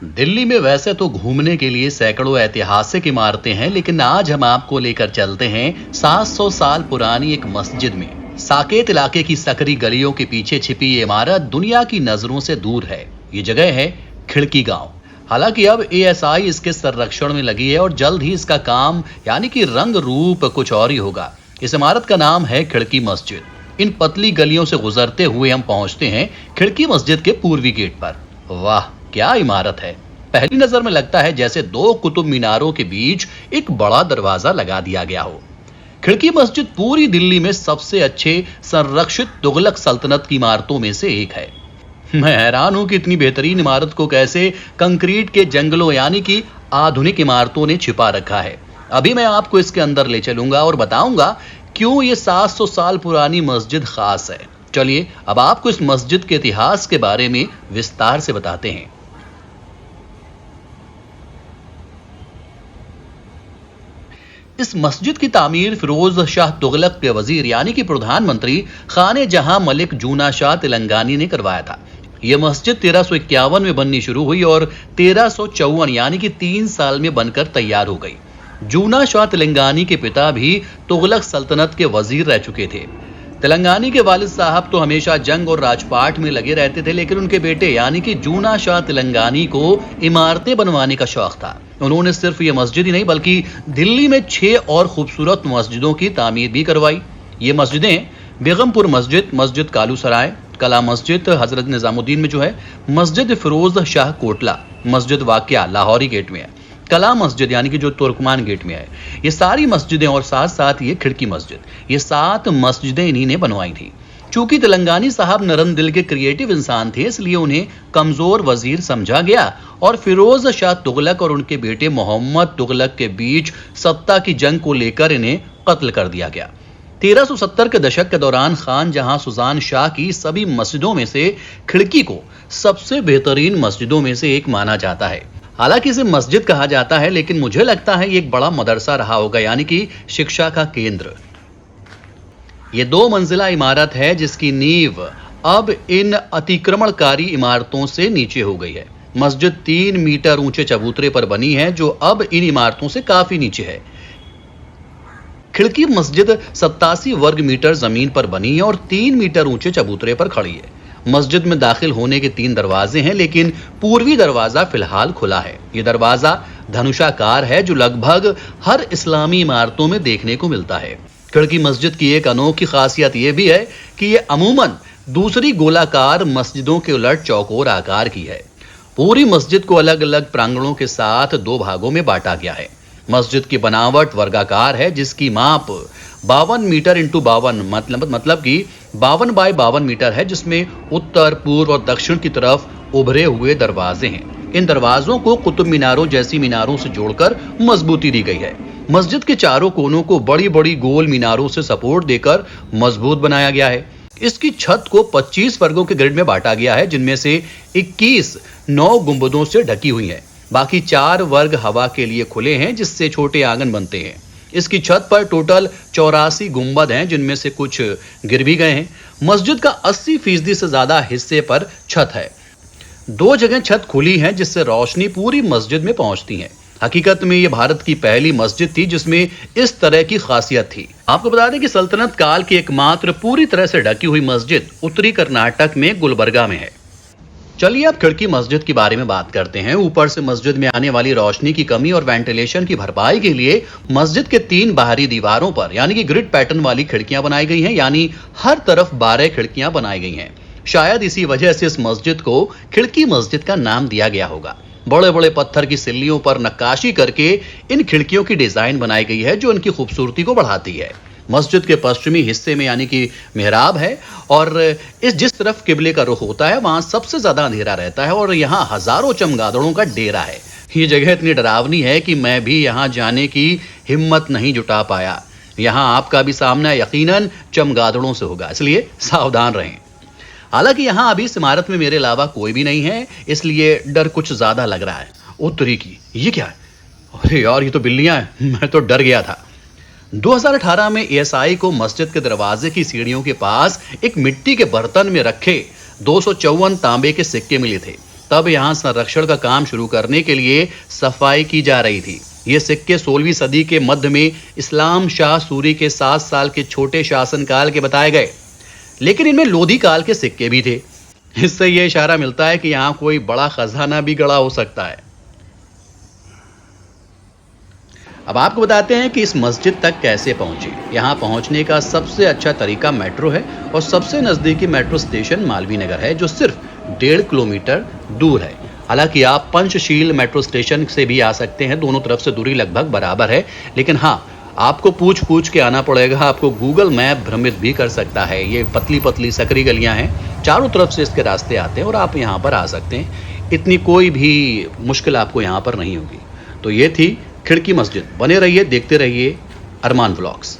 दिल्ली में वैसे तो घूमने के लिए सैकड़ों ऐतिहासिक इमारतें हैं, लेकिन आज हम आपको लेकर चलते हैं 700 साल पुरानी एक मस्जिद में। साकेत इलाके की सकरी गलियों के पीछे छिपी ये इमारत दुनिया की नजरों से दूर है। ये जगह है खिड़की गांव। हालांकि अब एएसआई इसके संरक्षण में लगी है और जल्द ही इसका काम यानी कि रंग रूप कुछ और ही होगा। इस इमारत का नाम है खिड़की मस्जिद। इन पतली गलियों से गुजरते हुए हम पहुंचते हैं खिड़की मस्जिद के पूर्वी गेट पर। वाह, क्या इमारत है। पहली नजर में लगता है जैसे दो कुतुब मीनारों के बीच एक बड़ा दरवाजा लगा दिया गया हो। खिड़की मस्जिद पूरी दिल्ली में सबसे अच्छे संरक्षित तुगलक सल्तनत की इमारतों में से एक है। मैं हैरान हूं कि इतनी बेहतरीन इमारत को कैसे कंक्रीट के जंगलों यानी कि आधुनिक इमारतों ने छिपा रखा है। अभी मैं आपको इसके अंदर ले चलूंगा और बताऊंगा क्यों ये 700 साल पुरानी मस्जिद खास है। चलिए अब आपको इस मस्जिद के इतिहास के बारे में विस्तार से बताते हैं। इस मस्जिद की तामीर फिरोज शाह तुगलक के वजीर यानी कि प्रधानमंत्री खाने जहां मलिक जूना शाह तेलंगानी ने करवाया था। यह मस्जिद 1351 में बननी शुरू हुई और 1354 यानी कि 3 साल में बनकर तैयार हो गई। जूना शाह तेलंगानी के पिता भी तुगलक सल्तनत के वजीर रह चुके थे। तेलंगानी के वालिद साहब तो हमेशा जंग और राजपाट में लगे रहते थे, लेकिन उनके बेटे यानी कि जूना शाह तेलंगानी को इमारतें बनवाने का शौक था। उन्होंने सिर्फ ये मस्जिद ही नहीं बल्कि दिल्ली में 6 और खूबसूरत मस्जिदों की तामीर भी करवाई। ये मस्जिदें बेगमपुर मस्जिद, मस्जिद कालू सराय, कला मस्जिद हजरत निजामुद्दीन में जो है, मस्जिद फिरोज शाह कोटला, मस्जिद वाकया लाहौरी गेट में है, कला मस्जिद यानी कि जो तुर्कमान गेट में है, ये सारी मस्जिदें और साथ साथ ये खिड़की मस्जिद, ये 7 मस्जिदें इन्हीं ने बनवाई थी। चूंकि तेलंगानी साहब नरम दिल के क्रिएटिव इंसान थे, इसलिए उन्हें कमजोर वजीर समझा गया और फिरोज शाह तुगलक और उनके बेटे मोहम्मद तुगलक के बीच सत्ता की जंग को लेकर इन्हें कत्ल कर दिया गया। 1370 के दशक के दौरान खान जहां सुजान शाह की सभी मस्जिदों में से खिड़की को सबसे बेहतरीन मस्जिदों में से एक माना जाता है। हालांकि इसे मस्जिद कहा जाता है, लेकिन मुझे लगता है ये एक बड़ा मदरसा रहा होगा यानी कि शिक्षा का केंद्र। ये 2 मंजिला इमारत है जिसकी नींव अब इन अतिक्रमणकारी इमारतों से नीचे हो गई है। मस्जिद 3 मीटर ऊंचे चबूतरे पर बनी है जो अब इन इमारतों से काफी नीचे है। खिड़की मस्जिद 87 वर्ग मीटर जमीन पर बनी है और 3 मीटर ऊंचे चबूतरे पर खड़ी है। मस्जिद में दाखिल होने के 3 दरवाजे हैं, लेकिन पूर्वी दरवाजा फिलहाल खुला है। यह दरवाजा धनुषाकार है जो लगभग हर इस्लामी इमारतों में देखने को मिलता है। खिड़की मस्जिद की एक अनोखी खासियत यह भी है कि यह अमूमन दूसरी गोलाकार मस्जिदों के उलट चौकोर आकार की है। पूरी मस्जिद को अलग अलग प्रांगणों के साथ 2 भागों में बांटा गया है। मस्जिद की बनावट वर्गाकार है जिसकी माप 52 मीटर इंटू 52 मतलब कि 52 बाय 52 मीटर है, जिसमें उत्तर, पूर्व और दक्षिण की तरफ उभरे हुए दरवाजे हैं। इन दरवाजों को कुतुब मीनारों जैसी मीनारों से जोड़कर मजबूती दी गई है। मस्जिद के चारों कोनों को बड़ी बड़ी गोल मीनारों से सपोर्ट देकर मजबूत बनाया गया है। इसकी छत को 25 वर्गों के ग्रिड में बांटा गया है, जिनमें से 21 9 गुंबदों से ढकी हुई हैं। बाकी 4 वर्ग हवा के लिए खुले हैं, जिससे छोटे आंगन बनते हैं। इसकी छत पर टोटल 84 गुंबद हैं, जिनमें से कुछ गिर भी गए हैं। मस्जिद का 80% से ज्यादा हिस्से पर छत है। 2 जगह छत खुली हैं जिससे रोशनी पूरी मस्जिद में पहुंचती है। हकीकत में यह भारत की पहली मस्जिद थी जिसमें इस तरह की खासियत थी। आपको बता दें कि सल्तनत काल की एकमात्र पूरी तरह से ढकी हुई मस्जिद उत्तरी कर्नाटक में गुलबर्गा में है। चलिए अब खिड़की मस्जिद के बारे में बात करते हैं। ऊपर से मस्जिद में आने वाली रोशनी की कमी और वेंटिलेशन की भरपाई के लिए मस्जिद के 3 बाहरी दीवारों पर यानी कि ग्रिड पैटर्न वाली खिड़कियां बनाई गई हैं, यानी हर तरफ 12 खिड़कियां बनाई गई हैं। शायद इसी वजह से इस मस्जिद को खिड़की मस्जिद का नाम दिया गया होगा। बड़े बड़े पत्थर की सिल्लियों पर नक्काशी करके इन खिड़कियों की डिजाइन बनाई गई है जो इनकी खूबसूरती को बढ़ाती है। मस्जिद के पश्चिमी हिस्से में यानी कि मेहराब है और इस जिस तरफ किबले का रुख होता है वहां सबसे ज्यादा अंधेरा रहता है और यहाँ हजारों चमगादड़ों का डेरा है। ये जगह इतनी डरावनी है कि मैं भी यहाँ जाने की हिम्मत नहीं जुटा पाया। यहाँ आपका भी सामना यकीनन चमगादड़ों से होगा, इसलिए सावधान रहें। हालांकि यहाँ अभी इस इमारत में मेरे अलावा कोई भी नहीं है, इसलिए डर कुछ ज्यादा लग रहा है। उत्तरी की ये क्या है? अरे यार, ये तो बिल्लियां हैं। मैं तो डर गया था। 2018 में एएसआई को मस्जिद के दरवाजे की सीढ़ियों के पास एक मिट्टी के बर्तन में रखे 254 तांबे के सिक्के मिले थे। तब यहाँ संरक्षण का काम शुरू करने के लिए सफाई की जा रही थी। ये सिक्के 16वीं सदी के मध्य में इस्लाम शाह सूरी के 7 साल के छोटे शासनकाल के बताए गए, लेकिन इनमें लोधी काल के सिक्के भी थे। इससे यह इशारा मिलता है कि यहाँ कोई बड़ा खजाना भी गड़ा हो सकता है। अब आपको बताते हैं कि इस मस्जिद तक कैसे पहुंचे। यहाँ पहुंचने का सबसे अच्छा तरीका मेट्रो है और सबसे नजदीकी मेट्रो स्टेशन मालवीय नगर है, जो सिर्फ 1.5 किलोमीटर दूर है। हालांकि आप पंचशील मेट्रो स्टेशन से भी आ सकते हैं, दोनों तरफ से दूरी लगभग बराबर है, लेकिन हाँ, आपको पूछ के आना पड़ेगा। आपको गूगल मैप भ्रमित भी कर सकता है। ये पतली पतली सकरी गलियां हैं, चारों तरफ से इसके रास्ते आते हैं और आप यहाँ पर आ सकते हैं। इतनी कोई भी मुश्किल आपको यहाँ पर नहीं होगी। तो ये थी खिड़की मस्जिद। बने रहिए, देखते रहिए अरमान व्लॉग्स।